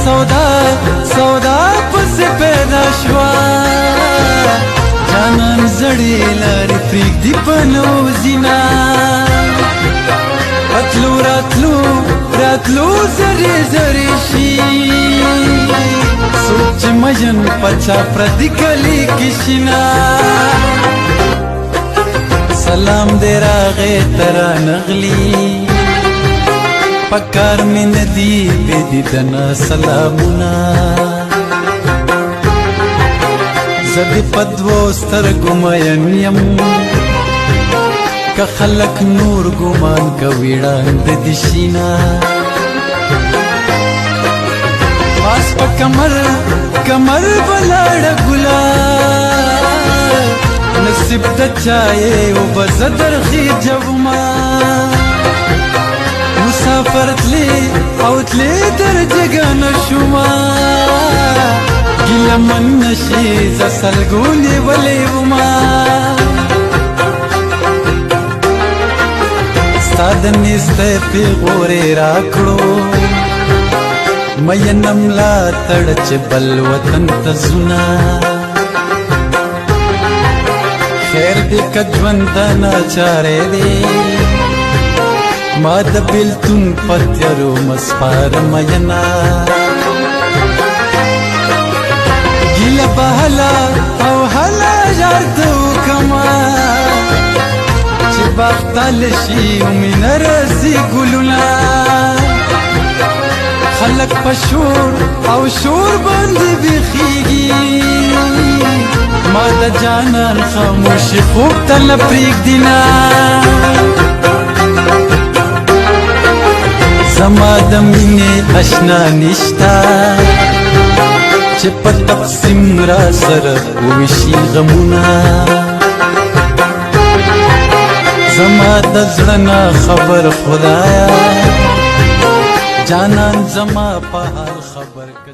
سودا پس پیدا شوا جانان زړې لارې پرېږدي په نوزینا اتلو راتلو زرې زرې شي څوک چې مجن پچا پردي کلي کې شینا سلام دې راغې ته رانغلي پکار مې نه دي بې دیدنه سلامونه زه دې په دوو سترګو مین یم که خلک نور ګمان کوي ړاند دي شینا پاس په کمر ولاړه ګلا نصیب د چایې اوبه زه درخېجوما مسافر تلې او تلې در جګه نه شوما ګیله من نشي زه سلګو نیولې وما ستا د نیستی پیغورې راکړو مینه ملاتړ چې بل وطن ته ځونه خیر دې که ژونده ناچارې دی ما د بیلتون په تیارو مسپاره مینه ګیله به هله او هله یار ته وکړمه چې باغ تاله شي او مینه راسي ګلونه خلک په شور او شور باندې بیخیږي ما د جانان خاموشي خوب ته نه پرېږدي نه زما د مینې اشنا نشته چې په تقسیم را سره وویشي غمونه زما د زړه نه خبر خدایا جانان زما په حال خبر که